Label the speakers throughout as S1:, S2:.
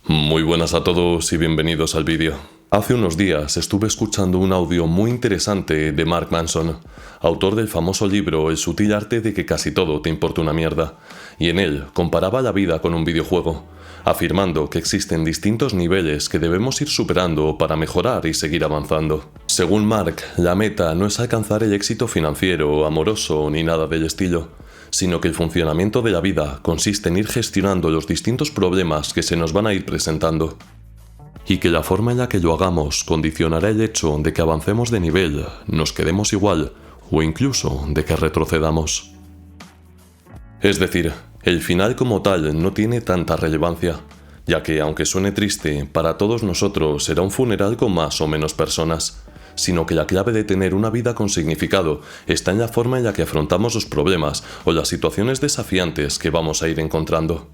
S1: Muy buenas a todos y bienvenidos al vídeo. Hace unos días estuve escuchando un audio muy interesante de Mark Manson, autor del famoso libro El sutil arte de que casi todo te importa una mierda, y en él comparaba la vida con un videojuego, afirmando que existen distintos niveles que debemos ir superando para mejorar y seguir avanzando. Según Mark, la meta no es alcanzar el éxito financiero, amoroso ni nada del estilo, sino que el funcionamiento de la vida consiste en ir gestionando los distintos problemas que se nos van a ir presentando, y que la forma en la que lo hagamos condicionará el hecho de que avancemos de nivel, nos quedemos igual o incluso de que retrocedamos. Es decir, el final como tal no tiene tanta relevancia, ya que aunque suene triste, para todos nosotros será un funeral con más o menos personas, sino que la clave de tener una vida con significado está en la forma en la que afrontamos los problemas o las situaciones desafiantes que vamos a ir encontrando.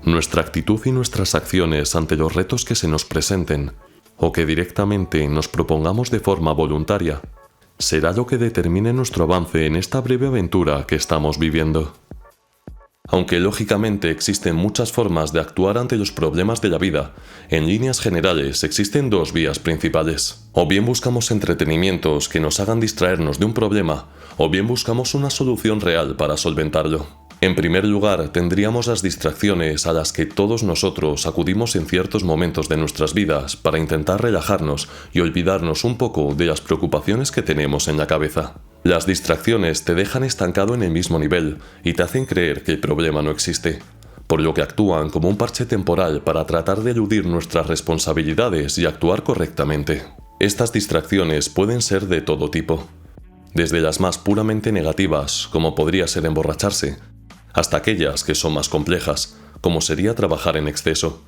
S1: Nuestra actitud y nuestras acciones ante los retos que se nos presenten, o que directamente nos propongamos de forma voluntaria, será lo que determine nuestro avance en esta breve aventura que estamos viviendo. Aunque lógicamente existen muchas formas de actuar ante los problemas de la vida, en líneas generales existen dos vías principales. O bien buscamos entretenimientos que nos hagan distraernos de un problema, o bien buscamos una solución real para solventarlo. En primer lugar, tendríamos las distracciones a las que todos nosotros acudimos en ciertos momentos de nuestras vidas para intentar relajarnos y olvidarnos un poco de las preocupaciones que tenemos en la cabeza. Las distracciones te dejan estancado en el mismo nivel y te hacen creer que el problema no existe, por lo que actúan como un parche temporal para tratar de eludir nuestras responsabilidades y actuar correctamente. Estas distracciones pueden ser de todo tipo, desde las más puramente negativas, como podría ser emborracharse, hasta aquellas que son más complejas, como sería trabajar en exceso.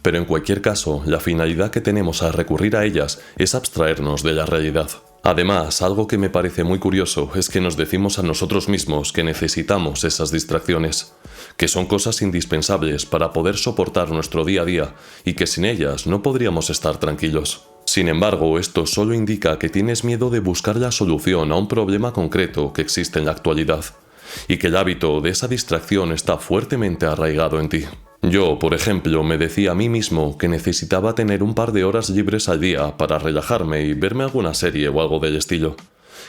S1: Pero en cualquier caso, la finalidad que tenemos al recurrir a ellas es abstraernos de la realidad. Además, algo que me parece muy curioso es que nos decimos a nosotros mismos que necesitamos esas distracciones, que son cosas indispensables para poder soportar nuestro día a día y que sin ellas no podríamos estar tranquilos. Sin embargo, esto solo indica que tienes miedo de buscar la solución a un problema concreto que existe en la actualidad, y que el hábito de esa distracción está fuertemente arraigado en ti. Yo, por ejemplo, me decía a mí mismo que necesitaba tener un par de horas libres al día para relajarme y verme alguna serie o algo del estilo,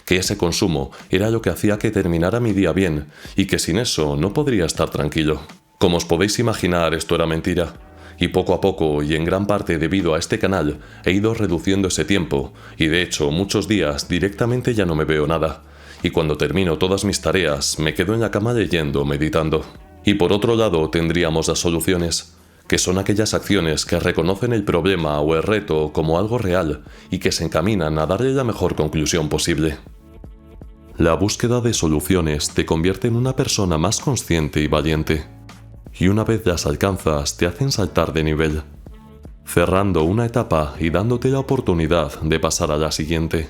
S1: que ese consumo era lo que hacía que terminara mi día bien y que sin eso no podría estar tranquilo. Como os podéis imaginar, esto era mentira, y poco a poco, y en gran parte debido a este canal, he ido reduciendo ese tiempo, y de hecho muchos días directamente ya no me veo nada, y cuando termino todas mis tareas me quedo en la cama leyendo o meditando. Y por otro lado tendríamos las soluciones, que son aquellas acciones que reconocen el problema o el reto como algo real y que se encaminan a darle la mejor conclusión posible. La búsqueda de soluciones te convierte en una persona más consciente y valiente, y una vez las alcanzas te hacen saltar de nivel, cerrando una etapa y dándote la oportunidad de pasar a la siguiente.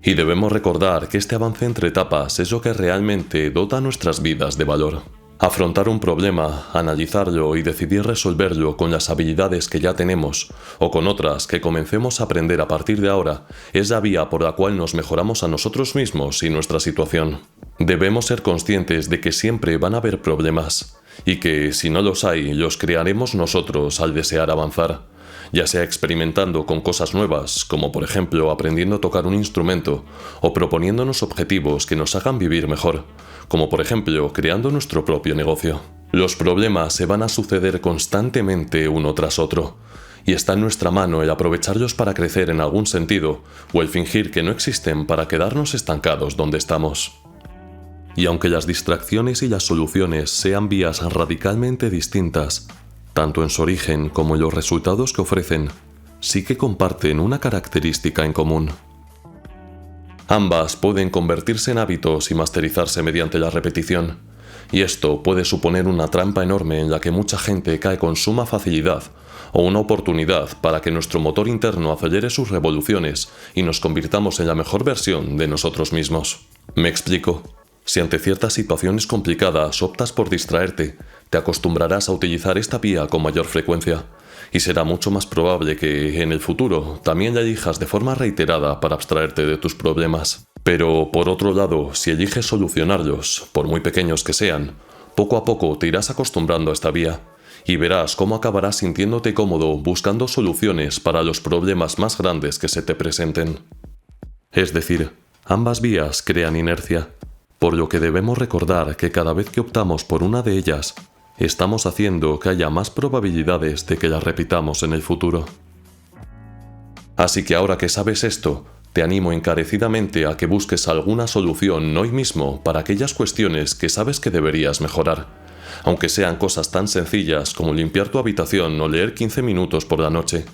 S1: Y debemos recordar que este avance entre etapas es lo que realmente dota nuestras vidas de valor. Afrontar un problema, analizarlo y decidir resolverlo con las habilidades que ya tenemos, o con otras que comencemos a aprender a partir de ahora, es la vía por la cual nos mejoramos a nosotros mismos y nuestra situación. Debemos ser conscientes de que siempre van a haber problemas, y que, si no los hay, los crearemos nosotros al desear avanzar, ya sea experimentando con cosas nuevas, como por ejemplo aprendiendo a tocar un instrumento, o proponiéndonos objetivos que nos hagan vivir mejor, como por ejemplo creando nuestro propio negocio. Los problemas se van a suceder constantemente uno tras otro, y está en nuestra mano el aprovecharlos para crecer en algún sentido, o el fingir que no existen para quedarnos estancados donde estamos. Y aunque las distracciones y las soluciones sean vías radicalmente distintas, tanto en su origen como en los resultados que ofrecen, sí que comparten una característica en común. Ambas pueden convertirse en hábitos y masterizarse mediante la repetición, y esto puede suponer una trampa enorme en la que mucha gente cae con suma facilidad, o una oportunidad para que nuestro motor interno acelere sus revoluciones y nos convirtamos en la mejor versión de nosotros mismos. Me explico. Si ante ciertas situaciones complicadas optas por distraerte, te acostumbrarás a utilizar esta vía con mayor frecuencia, y será mucho más probable que, en el futuro, también la elijas de forma reiterada para abstraerte de tus problemas. Pero, por otro lado, si eliges solucionarlos, por muy pequeños que sean, Poco a poco te irás acostumbrando a esta vía y verás cómo acabarás sintiéndote cómodo buscando soluciones para los problemas más grandes que se te presenten. Es decir, ambas vías crean inercia, por lo que debemos recordar que cada vez que optamos por una de ellas, estamos haciendo que haya más probabilidades de que las repitamos en el futuro. Así que ahora que sabes esto, te animo encarecidamente a que busques alguna solución hoy mismo para aquellas cuestiones que sabes que deberías mejorar, aunque sean cosas tan sencillas como limpiar tu habitación o leer 15 minutos por la noche,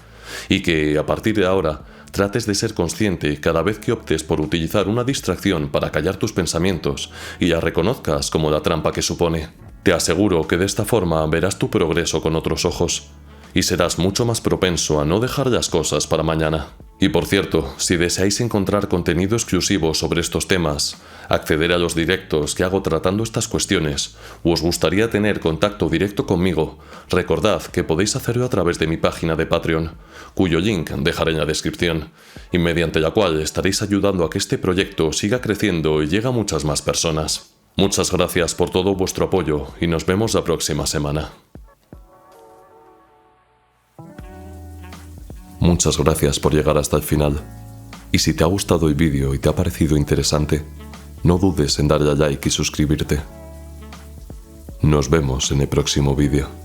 S1: y que, a partir de ahora, trates de ser consciente cada vez que optes por utilizar una distracción para callar tus pensamientos y la reconozcas como la trampa que supone. Te aseguro que de esta forma verás tu progreso con otros ojos y serás mucho más propenso a no dejar las cosas para mañana. Y por cierto, si deseáis encontrar contenido exclusivo sobre estos temas, acceder a los directos que hago tratando estas cuestiones, o os gustaría tener contacto directo conmigo, recordad que podéis hacerlo a través de mi página de Patreon, cuyo link dejaré en la descripción, y mediante la cual estaréis ayudando a que este proyecto siga creciendo y llegue a muchas más personas. Muchas gracias por todo vuestro apoyo y nos vemos la próxima semana. Muchas gracias por llegar hasta el final. Y si te ha gustado el vídeo y te ha parecido interesante, no dudes en darle a like y suscribirte. Nos vemos en el próximo vídeo.